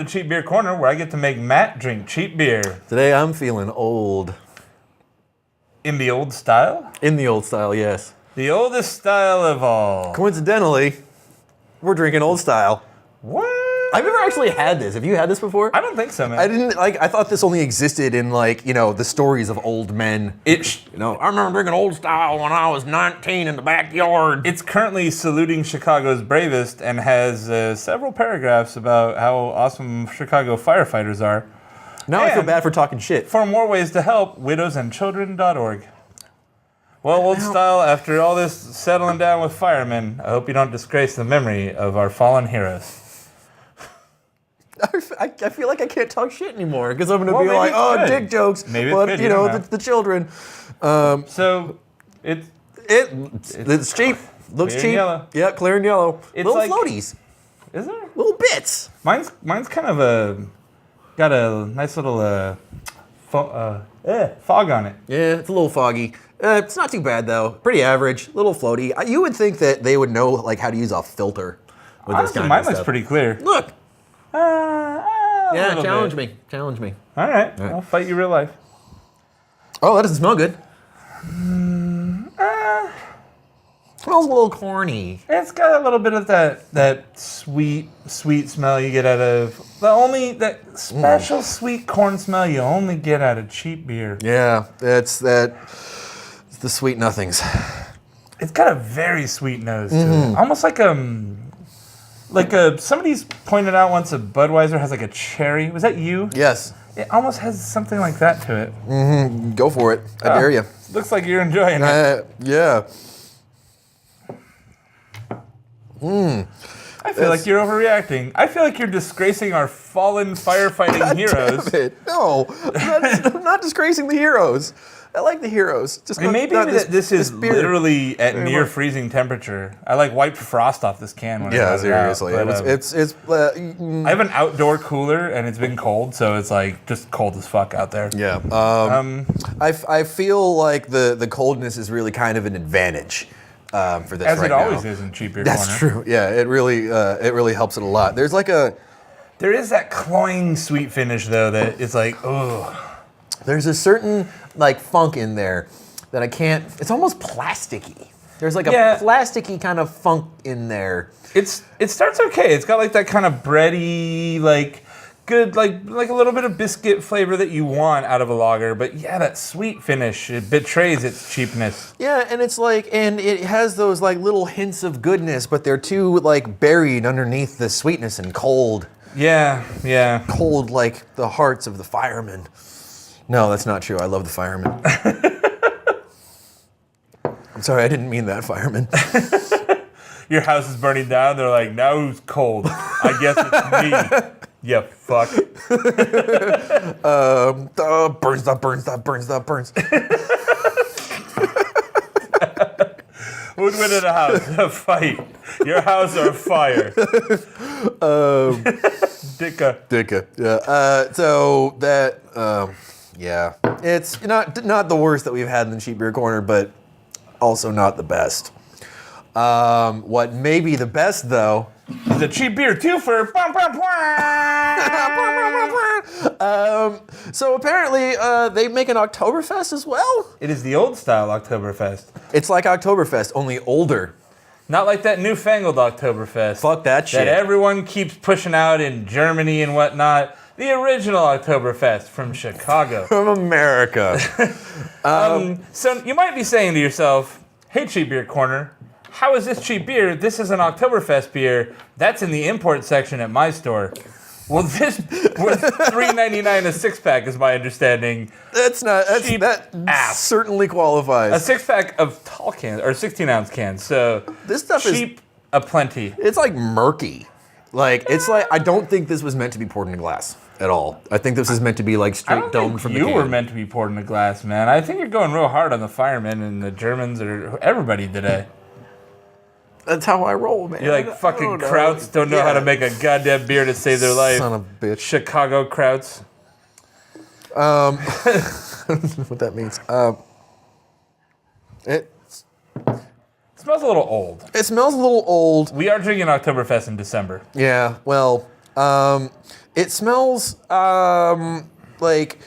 Cheap Beer Corner, where I get to make Matt drink cheap beer. Today I'm feeling old. In the old style? In the old style, yes. The oldest style of all. Coincidentally, we're drinking old style. What? I've never actually had this. Have you had this before? I don't think so, man. I thought this only existed in the stories of old men. I remember drinking old style when I was 19 in the backyard. It's currently saluting Chicago's bravest and has several paragraphs about how awesome Chicago firefighters are. Now I feel bad for talking shit. For more ways to help, widowsandchildren.org. Well, old style, after all this settling down with firemen, I hope you don't disgrace the memory of our fallen heroes. I feel like I can't talk shit anymore because I'm going to be like, oh, dick jokes. Maybe but, it's good, the children. So, it's cheap. Looks clear cheap. And yellow. Yeah, clear and yellow. It's little like, floaties. Is there? Little bits. Mine's kind of got a nice little fog on it. Yeah, it's a little foggy. It's not too bad though. Pretty average. Little floaty. You would think that they would know how to use a filter with this Honestly, kind mine of looks stuff. pretty clear. Look. Yeah, challenge bit. me. Challenge me. All right. I'll fight you real life. Oh, that doesn't smell good. Smells a little corny. It's got a little bit of that sweet smell you get out of that special sweet corn smell you only get out of cheap beer. Yeah, it's the sweet nothings. It's got a very sweet nose to it, almost like somebody's pointed out once a Budweiser has like a cherry. Was that you? Yes. It almost has something like that to it. Mm-hmm. Go for it. I dare you. Looks like you're enjoying it. Yeah. I feel like you're overreacting. I feel like you're disgracing our fallen firefighting heroes. Damn it. No, I'm not disgracing the heroes. I like the heroes. Just maybe this is literally at near freezing temperature. I wiped frost off this can when I got seriously. It out, but, I have an outdoor cooler and it's been cold, so it's just cold as fuck out there. Yeah. I feel like the coldness is really kind of an advantage. For this as right it always now. is in cheap beer That's corner. true. Yeah, it really helps it a lot. There is that cloying sweet finish though that it's ugh. There's a certain funk in there that I can't. It's almost plasticky. There's a plasticky kind of funk in there. It starts okay. It's got that kind of bready good like a little bit of biscuit flavor that you want out of a lager, but that sweet finish, it betrays its cheapness. Yeah, and it's and it has those little hints of goodness, but they're too buried underneath the sweetness and cold. Yeah. Cold like the hearts of the firemen. No, that's not true. I love the firemen. I'm sorry, I didn't mean that, fireman. Your house is burning down. They're like, now who's cold? I guess it's me. Yeah, fuck. Burns. Who'd win in a house? A fight. Your house or fire? Dicka. Yeah. So that, yeah. It's not the worst that we've had in the cheap beer corner, but also not the best. What may be the best, though, is a cheap beer twofer. So apparently they make an Oktoberfest as well? It is the old style Oktoberfest. It's like Oktoberfest, only older. Not like that newfangled Oktoberfest. Fuck that shit. That everyone keeps pushing out in Germany and whatnot. The original Oktoberfest from Chicago. From America. So you might be saying to yourself, hey, Cheap Beer Corner, how is this cheap beer? This is an Oktoberfest beer. That's in the import section at my store. Well, this was $3.99 a six-pack, is my understanding. That's not. Cheap that ass. Certainly qualifies. A six-pack of tall cans, or 16-ounce cans. So this stuff cheap aplenty. It's murky. I don't think this was meant to be poured in a glass at all. I think this is meant to be straight domed from the can. You were meant to be poured in a glass, man. I think you're going real hard on the firemen and the Germans or everybody today. That's how I roll, man. You're fucking Krauts don't know how to make a goddamn beer to save their life. Son of a bitch. Chicago Krauts. I don't know what that means. It smells a little old. It smells a little old. We are drinking Oktoberfest in December. Yeah, well, It smells like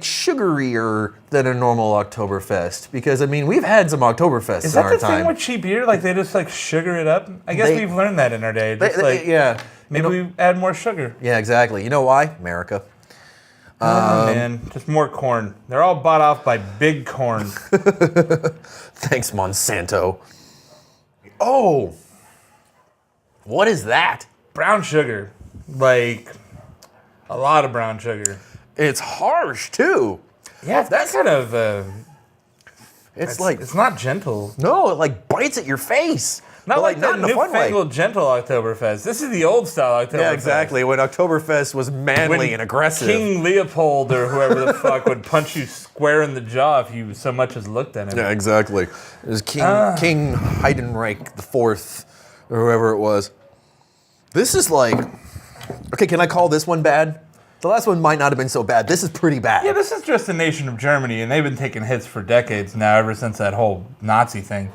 sugarier than a normal Oktoberfest because I mean we've had some Oktoberfests Is in that our the time. thing with cheap beer? Like they just like sugar it up? I guess we've learned that in our day. Just Yeah. Maybe we add more sugar. Yeah, exactly. You know why? America. Oh man, just more corn. They're all bought off by big corn. Thanks, Monsanto. Oh, what is that? Brown sugar. Like a lot of brown sugar. It's harsh too. Yeah, that's kind of. It's like it's not gentle. no, it like bites at your face. Not But, like not the in a fun way. newfangled gentle Oktoberfest. This is the old style Oktoberfest. Yeah, exactly. When Oktoberfest was manly When and aggressive. King Leopold or whoever the fuck would punch you square in the jaw if you so much as looked at him. Yeah, exactly. It was King Heidenreich IV, or whoever it was. This is like, okay, can I call this one bad? The last one might not have been so bad. This is pretty bad. Yeah, this is just the nation of Germany, and they've been taking hits for decades now, ever since that whole Nazi thing.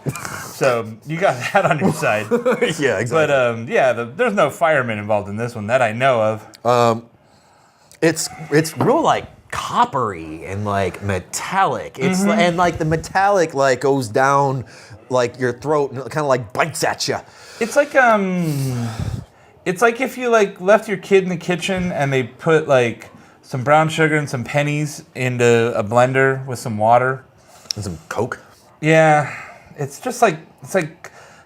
So you got that on your side. Yeah, exactly. But there's no firemen involved in this one that I know of. It's real like coppery and like metallic. It's and like the metallic like goes down like your throat and kind of like bites at you. It's like if you like left your kid in the kitchen and they put like some brown sugar and some pennies into a blender with some water. And some Coke. Yeah, it's just like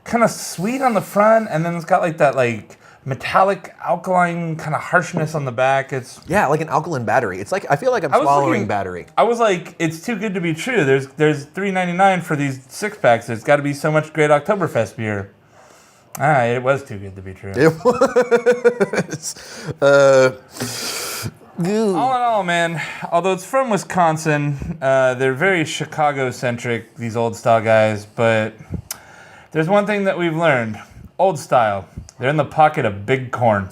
kind of sweet on the front, and then it's got like that like metallic alkaline kind of harshness on the back. It's Yeah, like an alkaline battery. It's like I feel like I'm swallowing battery. I was like, it's too good to be true. There's $3.99 for these 6-packs. There's got to be so much great Oktoberfest beer. It was too good to be true. It was. All in all, man, although it's from Wisconsin, they're very Chicago-centric, these old style guys, but there's one thing that we've learned. Old style, they're in the pocket of big corn.